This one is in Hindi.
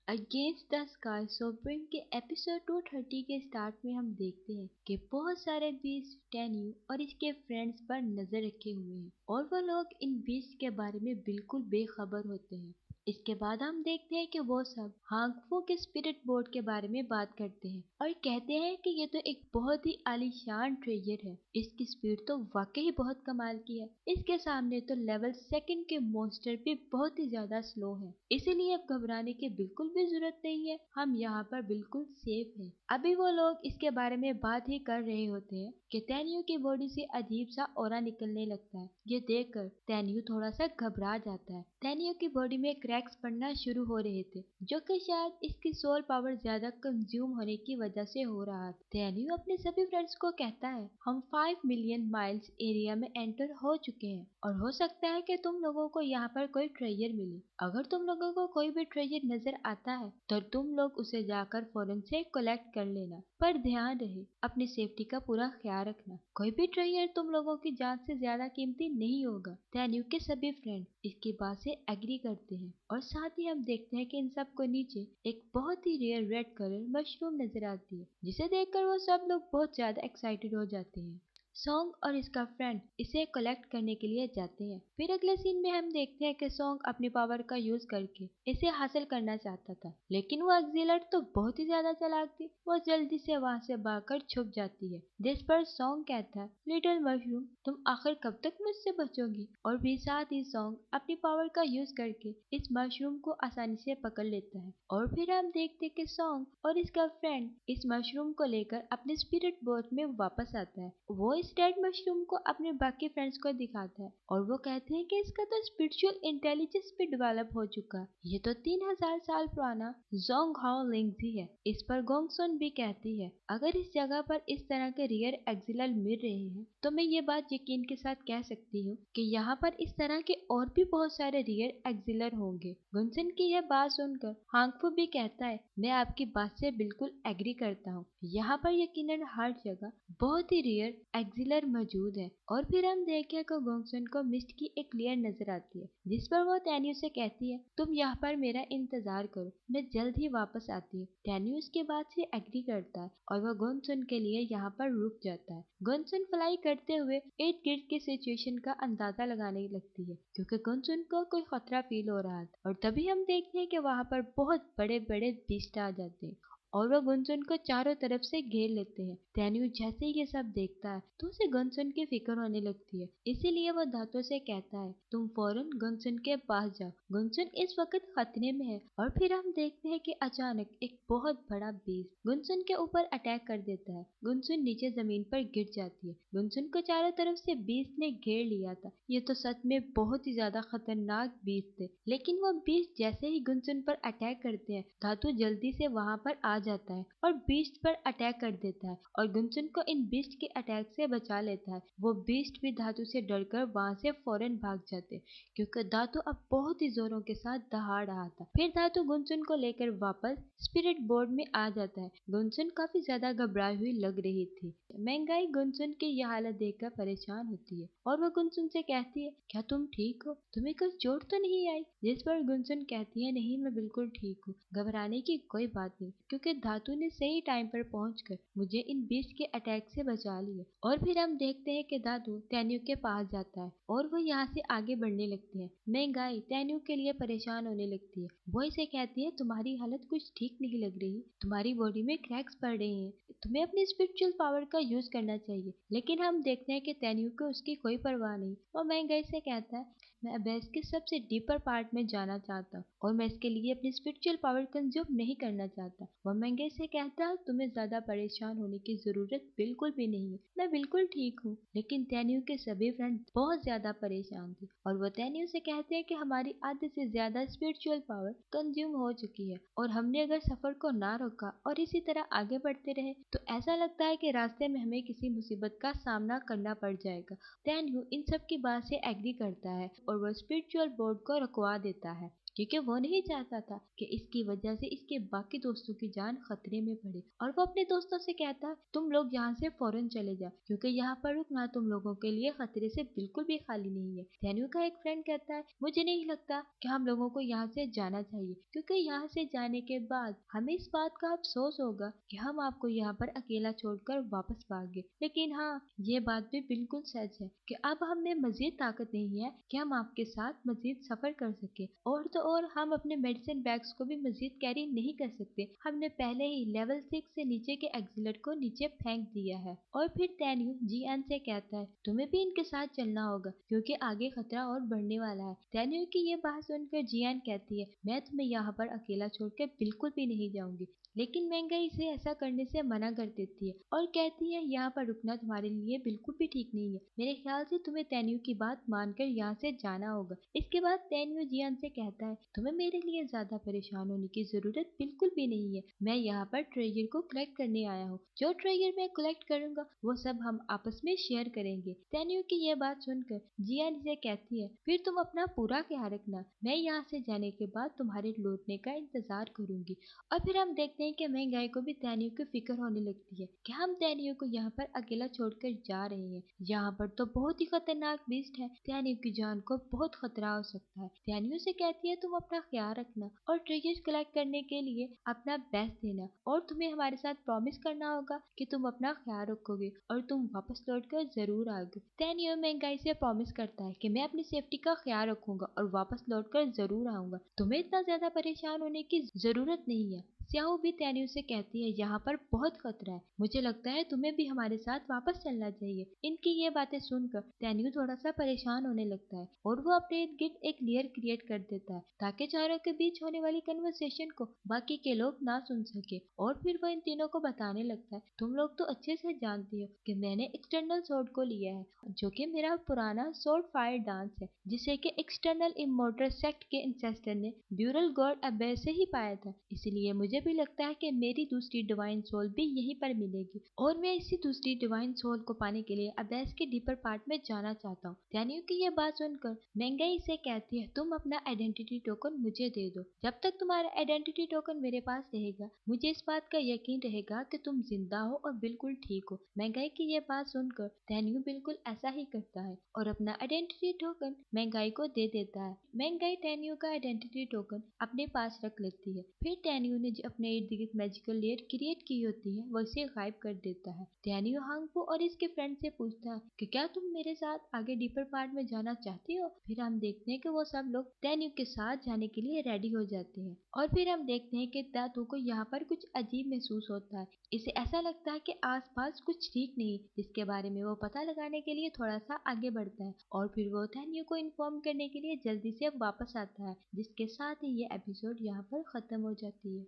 अगेंस्ट द स्काई सोवरेन के एपिसोड 230 के स्टार्ट में हम देखते हैं कि बहुत सारे बीस्ट टेन्यू और इसके फ्रेंड्स पर नजर रखे हुए हैं और वो लोग इन बीस्ट के बारे में बिल्कुल बेखबर होते हैं। इसके बाद हम देखते हैं कि वो सब हांगफू के स्पिरिट बोर्ड के बारे में बात करते हैं और कहते हैं कि ये तो एक बहुत ही आलीशान ट्रेजर है। इसकी स्पीड तो वाकई बहुत कमाल की है। इसके सामने तो लेवल सेकंड के मॉन्स्टर भी बहुत ही ज्यादा स्लो है, इसीलिए अब घबराने की बिल्कुल भी जरूरत नहीं है। हम यहाँ पर बिल्कुल सेफ हैं। अभी वो लोग इसके बारे में बात ही कर रहे होते हैं कि तेन्यू की बॉडी से अजीब सा ऑरा निकलने लगता है। ये देखकर तेन्यू थोड़ा सा घबरा जाता है। तेन्यू की बॉडी में क्रैक्स पड़ना शुरू हो रहे थे, जो कि शायद इसकी सोल पावर ज्यादा कंज्यूम होने की वजह से हो रहा था। तेन्यू अपने सभी फ्रेंड्स को कहता है, हम 5 मिलियन माइल्स एरिया में एंटर हो चुके हैं और हो सकता है कि तुम लोगों को यहाँ पर कोई ट्रेजर मिले। अगर तुम लोगों को कोई भी ट्रेजर नजर आता है तो तुम लोग उसे जाकर फौरन से कलेक्ट कर लेना, पर ध्यान रहे अपनी सेफ्टी का पूरा ख्याल रखना। कोई भी ट्रेजर तुम लोगों की जान से ज्यादा कीमती नहीं होगा। तेन्यू के सभी फ्रेंड इसकी बात से एग्री करते हैं और साथ ही हम देखते हैं कि इन सब को नीचे एक बहुत ही रेयर रेड कलर मशरूम नजर आती है, जिसे देखकर वो सब लोग बहुत ज्यादा एक्साइटेड हो जाते हैं। सॉन्ग और इसका फ्रेंड इसे कलेक्ट करने के लिए जाते हैं। फिर अगले सीन में हम देखते हैं कि सॉन्ग अपनी पावर का यूज करके इसे हासिल करना चाहता था, लेकिन वो एक्सिलर तो बहुत ही ज्यादा चालाक थी। वो जल्दी से वहाँ से भागकर छुप जाती है, जिस पर सॉन्ग कहता है, लिटिल मशरूम तुम आखिर कब तक मुझसे बचोगी। और भी साथ ही सॉन्ग अपनी पावर का यूज करके इस मशरूम को आसानी से पकड़ लेता है। और फिर हम देखते हैं कि सॉन्ग और इसका फ्रेंड इस मशरूम को लेकर अपने स्पिरिट बोर्ड में वापस आता है। वो इस डेड मशरूम को अपने बाकी फ्रेंड्स को दिखाता है और वो कहते हैं कि इसका तो स्पिरिचुअल इंटेलिजेंस भी डेवलप हो चुका है। ये तो 3000 साल पुराना जोंग हाओ लिंगजी है। इस पर गोंगसुन भी कहती है, अगर इस जगह पर इस तरह के रेयर एक्सिलर मिल रहे हैं तो मैं ये बात यकीन के साथ कह सकती हूँ कि यहाँ पर इस तरह के और भी बहुत सारे रेयर एक्सिलर होंगे। गुनसन की यह बात सुनकर हांगफू भी कहता है, मैं आपकी बात से बिल्कुल एग्री करता हूँ। यहाँ पर यकीनन हर जगह बहुत ही रेयर एक्सिलर मौजूद है। और फिर हम देखें कि गोंगसन को मिस्ट की एक लेयर नजर आती है, जिस पर वो तेन्यू से कहती है, तुम यहाँ पर मेरा इंतजार करो, मैं जल्द ही वापस आती हूँ। तेन्यू इसके बात से एग्री करता है और वह गोंगसन के लिए यहाँ पर रुक जाता है। गोंगसन फ्लाई करते हुए 8 ग्रिड की सिचुएशन का अंदाजा लगाने लगती है, क्योंकि गोंगसन को कोई खतरा फील हो रहा था। और तभी हम देखते हैं कि वहाँ पर बहुत बड़े बड़े बीस्ट आ जाते हैं और वह गुनसुन को चारों तरफ से घेर लेते हैं। तेन्यू जैसे ही ये सब देखता है तो उसे गुनसुन की फिक्र होने लगती है, इसीलिए वह धातु से कहता है, तुम फौरन गुनसुन के पास जाओ, गुनसुन इस वक्त खतरे में है। और फिर हम देखते हैं कि अचानक एक बहुत बड़ा बीस्ट गुनसुन के ऊपर अटैक कर देता है। गुनसुन नीचे जमीन पर गिर जाती है। गुनसुन को चारों तरफ से बीस्ट ने घेर लिया था। ये तो सच में बहुत ही ज्यादा खतरनाक बीस्ट थे, लेकिन वो बीस्ट जैसे ही गुनसुन पर अटैक करते हैं, धातु जल्दी से वहां पर आ जाता है और बीस्ट पर अटैक कर देता है और गुनसुन को इन बीस्ट के अटैक से बचा लेता है। वो बीस्ट भी धातु से डरकर वहां से फौरन भाग जाते हैं, क्योंकि धातु अब बहुत ही जोरों के साथ दहाड़ रहा था। फिर धातु गुनसुन को लेकर वापस स्पिरिट बोर्ड में आ जाता है। गुनसुन काफी ज्यादा घबराई हुई लग रही थी। महंगाई गुनसुन की यह हालत देखकर परेशान होती है और वह गुनसुन से कहती है, क्या तुम ठीक हो, तुम्हें कुछ चोट तो नहीं आई। जिस पर गुनसुन कहती है, नहीं मैं बिल्कुल ठीक हूँ, घबराने की कोई बात नहीं, क्योंकि धातु ने सही टाइम पर पहुंचकर मुझे इन बीस्ट के अटैक से बचा लिया। और फिर हम देखते हैं कि धातु तेन्यू के पास जाता है और वो यहाँ से आगे बढ़ने लगती है। महंगाई तेन्यू के लिए परेशान होने लगती है। वो इसे कहती है, तुम्हारी हालत कुछ ठीक नहीं लग रही, तुम्हारी बॉडी में क्रैक्स पड़ रहे हैं, तुम्हें अपनी स्पिरिचुअल पावर का यूज करना चाहिए। लेकिन हम देखते हैं कि तेन्यू को उसकी कोई परवाह नहीं। वो महंगाई से कहता है, मैं अबेस के सबसे डीपर पार्ट में जाना चाहता हूँ और मैं इसके लिए अपनी स्पिरिचुअल पावर कंज्यूम नहीं करना चाहता। वह महंगाई से कहता है, तुम्हें ज्यादा परेशान होने की जरूरत बिल्कुल भी नहीं है, मैं बिल्कुल ठीक हूँ। लेकिन तेन्यू के सभी फ्रेंड बहुत ज्यादा परेशान थे और वो तेन्यू से कहते हैं कि हमारी आधे से ज्यादा स्पिरिचुअल पावर कंज्यूम हो चुकी है और हमने अगर सफर को ना रोका और इसी तरह आगे बढ़ते रहे तो ऐसा लगता है कि रास्ते में हमें किसी मुसीबत का सामना करना पड़ जाएगा। तेन्यू इन सब की बात से एग्री करता है और वह स्पिरिचुअल बोर्ड को रुकवा देता है, क्योंकि वो नहीं चाहता था कि इसकी वजह से इसके बाकी दोस्तों की जान खतरे में पड़े। और वो अपने दोस्तों से कहता है तुम लोग यहाँ से फौरन चले जाओ, क्योंकि यहाँ पर रुकना तुम लोगों के लिए खतरे से बिल्कुल भी खाली नहीं है। डैनियल का एक फ्रेंड कहता है मुझे नहीं लगता कि हम लोगों को यहाँ से जाना चाहिए, क्योंकि यहाँ से जाने के बाद हमें इस बात का अफसोस होगा कि हम आपको यहाँ पर अकेला छोड़कर वापस भाग गए। लेकिन हाँ, ये बात भी बिल्कुल सच है कि अब हमें मजीद ताकत नहीं है कि हम आपके साथ मजीद सफर कर सके। और तो और हम अपने मेडिसिन बैग्स को भी मजीद कैरी नहीं कर सकते, हमने पहले ही लेवल 6 से नीचे के एक्सिलेट को नीचे फेंक दिया है। और फिर डैनियल जियान से कहता है तुम्हें भी इनके साथ चलना होगा, क्योंकि आगे खतरा और बढ़ने वाला है। डैनियल की ये बात सुनकर जियान कहती है मैं तुम्हें यहाँ पर अकेला छोड़कर बिल्कुल भी नहीं जाऊंगी। लेकिन महंगाई इसे ऐसा करने से मना कर देती है और कहती है यहाँ पर रुकना तुम्हारे लिए बिल्कुल भी ठीक नहीं है, मेरे ख्याल से तुम्हें तैन्यू की बात मानकर यहाँ से जाना होगा। इसके बाद तैन्यू जियान से कहता है तुम्हें मेरे लिए ज्यादा परेशान होने की जरूरत बिल्कुल भी नहीं है, मैं यहाँ पर ट्रेजर को कलेक्ट करने आया हूँ, जो ट्रेजर मैं कलेक्ट करूंगा वो सब हम आपस में शेयर करेंगे। तैन्यू की यह बात सुनकर जियान इसे कहती है फिर तुम अपना पूरा ख्याल रखना, मैं यहाँ से जाने के बाद तुम्हारे लौटने का इंतजार करूंगी। और फिर हम देखते हैं कि महंगाई को भी तैनियों की फिक्र होने लगती है कि हम तैनियों को यहाँ पर अकेला छोड़कर जा रहे हैं, यहाँ पर तो बहुत ही खतरनाक बीस्ट है, तैनियों की जान को बहुत खतरा हो सकता है। तैनियों से कहती है तुम अपना ख्याल रखना और ट्रेजर कलेक्ट करने के लिए अपना बेस्ट देना, और तुम्हें हमारे साथ प्रॉमिस करना होगा कि तुम अपना ख्याल रखोगे और तुम वापस लौट कर जरूर आओगे। तैनियो महंगाई से प्रॉमिस करता है कि मैं अपनी सेफ्टी का ख्याल रखूंगा और वापस लौट कर जरूर आऊंगा, तुम्हें इतना ज्यादा परेशान होने की जरूरत नहीं है। स्याओ भी तैन्यू से कहती है यहाँ पर बहुत खतरा है, मुझे लगता है तुम्हें भी हमारे साथ वापस चलना चाहिए। इनकी ये बातें सुनकर तैन्यू थोड़ा सा परेशान होने लगता है और वो अपने इर्द गिर्द एक लेयर क्रिएट कर देता है ताकि चारों के बीच होने वाली कन्वर्सेशन को बाकी के लोग ना सुन सके। और फिर वो इन तीनों को बताने लगता है तुम लोग तो अच्छे से जानती हो कि मैंने एक्सटर्नल सोर्ड को लिया है, जो कि मेरा पुराना सोर्ड फायर डांस है, जिसे कि एक्सटर्नल इमोर्टल सेक्ट के इंसेस्टर ने ब्यूरल गॉड अबे से ही पाया था। इसलिए मुझे भी लगता है कि मेरी दूसरी डिवाइन सोल भी यहीं पर मिलेगी और मैं इसी दूसरी डिवाइन सोल को पाने के लिए अबेस के डीपर पार्ट में जाना चाहता हूँ। डैनियल की ये बात सुनकर महंगाई से कहती है तुम अपना आइडेंटिटी टोकन मुझे दे दो, जब तक तुम्हारा आइडेंटिटी टोकन मेरे पास रहेगा मुझे इस बात का यकीन रहेगा कि तुम जिंदा हो और बिल्कुल ठीक हो। महंगाई की ये बात सुनकर डैनियल बिल्कुल ऐसा ही करता है और अपना आइडेंटिटी टोकन महंगाई को दे देता है। महंगाई डैनियल का आइडेंटिटी टोकन अपने पास रख लेती है, फिर डैनियल ने जो अपने इर्द गिर्द मैजिकल लेयर क्रिएट की होती है वो इसे गायब कर देता है। डैनियल हांगपो और इसके फ्रेंड से पूछता है कि क्या तुम मेरे साथ आगे डीपर पार्ट में जाना चाहती हो। फिर हम देखते हैं कि वो सब लोग डैनियल के साथ जाने के लिए रेडी हो जाते हैं और फिर हम देखते हैं कि दातू को यहाँ पर कुछ अजीब महसूस होता है, इसे ऐसा लगता है कि आसपास कुछ ठीक नहीं, जिसके बारे में वो पता लगाने के लिए थोड़ा सा आगे बढ़ता है और फिर वो डैनियल को इन्फॉर्म करने के लिए जल्दी से वापस आता है, जिसके साथ ही ये एपिसोड यहाँ पर खत्म हो जाती है।